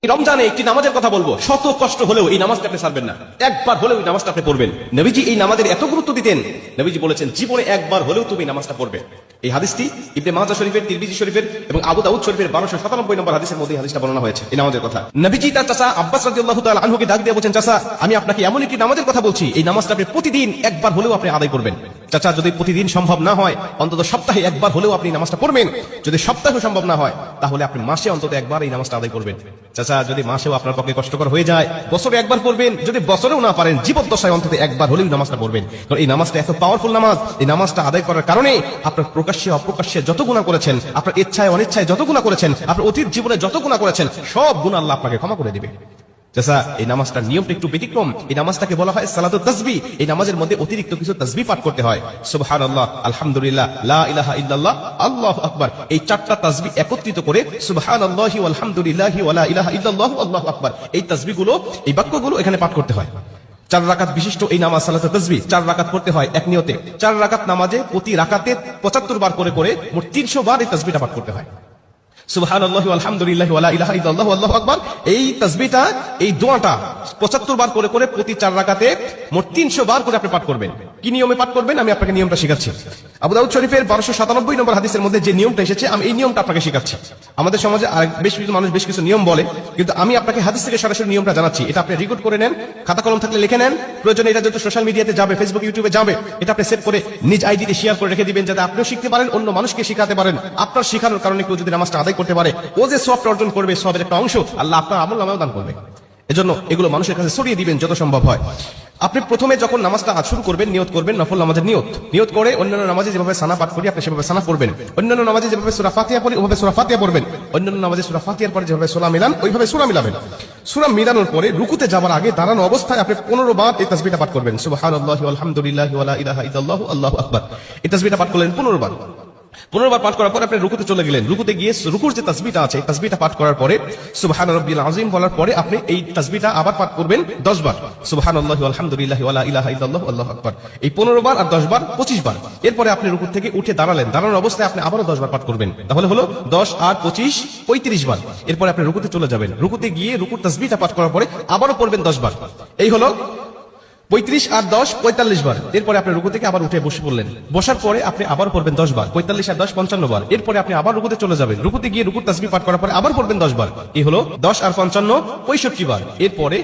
রমজানে একটি নামাজের কথা বলবো, শত কষ্ট হলেও এই নামাজটা আপনি ছাড়বেন না, একবার হলেও এই নামাজটা আপনি পড়বেন। নবীজি এই নামাজের এত গুরুত্ব দিতেন, নবীজি বলেছেন জীবনে একবার হলেও তুমি নামাজটা পড়বে। এই হাদিসটি ইবনে মাজাহ শরীফের, তিরমিজি শরীফের এবং আবু দাউদ শরীফের 1297 নম্বর হাদিসের মধ্যে হাদিসটা বর্ণনা হয়েছে এই নামাজের কথা। নবীজি তার চাচা আব্বাস রাদিয়াল্লাহু তাআলা আনহুকে ডাক দিয়ে বলেন, চাচা আমি আপনাকে এমন একটি নামাজের কথা বলছি, এই নামাজটা আপনি প্রতিদিন একবার হলেও আপনি আদায় করবেন। চাচা যদি প্রতিদিন সম্ভব না হয়, অন্তত সপ্তাহে একবার হলেও আপনি নামাজটা পড়বেন। যদি সপ্তাহে সম্ভব না হয়, তাহলে আপনি মাসে অন্তত একবার এই নামাজটা আদায় করবেন। চাচা যদি মাসেও আপনার পক্ষে কষ্টকর হয়ে যায়, বছরে একবার পড়বেন। যদি বছরেও না পারেন, জীবদ্দশায় অন্তত একবার হলেও নামাজটা পড়বেন। কারণ এই নামাজটা এত পাওয়ারফুল নামাজ, এই নামাজটা আদায় করার কারণে আপনার প্রকাশ্যে অপ্রকাশ্যে যত গুনাহ করেছেন, আপনার ইচ্ছায় অনিচ্ছায় যত গুনাহ করেছেন, আপনার অতীত জীবনে যত গুনাহ করেছেন, সব গুনাহ আল্লাহ আপনাকে ক্ষমা করে দিবে। চাচা এই নামাজটার নিয়মটা একটু ব্যতিক্রম। এই নামাজটাকে বলা হয় সালাতুত তাসবিহ। এই নামাজের মধ্যে অতিরিক্ত কিছু তাসবিহ পাঠ করতে হয়। সুবহানাল্লাহ, আলহামদুলিল্লাহ, লা ইলাহা ইল্লাল্লাহ, আল্লাহু আকবার। এই চারটা তাসবিহ একত্রিত করে সুবহানাল্লাহি ওয়াল হামদুলিল্লাহি ওয়া লা ইলাহা ইল্লাল্লাহু আল্লাহু আকবার, এই তাসবিহগুলো, এই বাক্যগুলো এখানে পাঠ করতে হয়। 4 রাকাত বিশিষ্ট এই নামাজ সালাতুত তাসবিহ 4 রাকাত পড়তে হয় এক নিয়তে। 4 রাকাত নামাজে প্রতি রাকাতে 75 বার করে করে মোট 300 বার এই তাসবিহটা পাঠ করতে হয়। সুবহানাল্লাহি ওয়াল হামদুলিল্লাহি ওয়া লা ইলাহা ইল্লাল্লাহু আল্লাহু আকবার, এই তাসবিহটা, এই দোয়াটা 75 বার করে করে প্রতি 4 রাকাতে মোট 300 বার করে আপনি পাঠ করবেন। কি নিয়মে পাঠ করবেন আমি আপনাকে নিয়মটা শেখাচ্ছি। আবু দাউদ শরীফের 1297 নম্বর হাদিসের মধ্যে যে নিয়মটা এসেছে, আমি এই নিয়মটা আপনাকে শেখাচ্ছি। আমাদের সমাজে বেশ কিছু মানুষ বেশ কিছু নিয়ম বলে, কিন্তু আমি আপনাকে হাদিস থেকে সরাসরি নিয়মটা জানাচ্ছি। এটা আপনি রেকর্ড করে নেন, খাতা কলম থাকলে লিখে নেন। প্রয়োজনে এটা যত সোশ্যাল মিডিয়াতে যাবে, ফেসবুক ইউটিউবে যাবে, এটা আপনি সেভ করে নিজ আইডিতে শেয়ার করে রেখে দিবেন, যাতে আপনিও শিখতে পারেন, অন্য মানুষকে শেখাতে পারেন। আপনার শেখানোর কারণে কেউ যদি নামাজটা আদায় করতে পারে, ও যে সওয়াব অর্জন করবে, সওয়াবের একটা অংশ আল্লাহ আপনার আমলনামায় দান করবে। এজন্য এগুলো মানুষের কাছে ছড়িয়ে দিবেন যত সম্ভব হয়। আপনি প্রথমে যখন নামাজটা শুরু করবেন, নিয়ত করবেন নফল নামাজের নিয়ত করে, অন্যান্য নামাজে যেভাবে সানা পাঠ করি আপনি সেভাবে সানা পড়বেন। অন্যান্য নামাজে যেভাবে সূরা ফাতিহা পড়ি ওভাবে সূরা ফাতিহা পড়বেন। অন্যান্য নামাজে সূরা ফাতিহার পরে যেভাবে সূরা মিলান ওইভাবে সূরা মিলাবেন। সূরা মিলানোর পরে রুকুতে যাওয়ার আগে দাঁড়ানো অবস্থায় আপনি 15 বার এই তাসবিহটা পাঠ করবেন। সুবহানাল্লাহি ওয়াল হামদুলিল্লাহি ওয়া লা ইলাহা ইল্লাল্লাহু আল্লাহু আকবার, এই তাসবিহটা পাঠ করলেন 15 বার। 15 বার পাঠ করার পর আপনি রুকুতে চলে গেলেন। রুকুতে গিয়ে রুকুর যে তাসবিহটা আছে, তাসবিহটা পাঠ করার পরে সুবহান রাব্বিল আযীম বলার পরে আপনি এই তাসবিহটা আবার পাঠ করবেন 10 বার। সুবহানাল্লাহি ওয়াল হামদুলিল্লাহি ওয়া লা ইলাহা ইল্লাল্লাহু আল্লাহু আকবার, এই 15 বার আর 10 বার 25 বার। এরপরে আপনি রুকু থেকে উঠে দাঁড়ালেন, দাঁড়ানোর অবস্থায় আপনি আবারও 10 বার পাঠ করবেন। তাহলে হলো 10 আর 25 35 বার। এরপরে আপনি রুকুতে চলে যাবেন। রুকুতে গিয়ে রুকুর তাসবিহটা পাঠ করার পরে আবারও পড়বেন 10 বার। এই হলো 35 আর 10 45 বার। এরপরে আপনি রুকু থেকে আবার উঠে বসে পড়লেন। বসার পরে আপনি আবার পড়বেন 10 বার। 45 আর 10 55 বার। এরপরে আপনি আবার রুকুতে চলে যাবেন। রুকুতে গিয়ে রুকুর তাসবিহ পাঠ করার পরে আবার পড়বেন 10 বার। এই হলো 10 আর 55 65 বার। এরপরে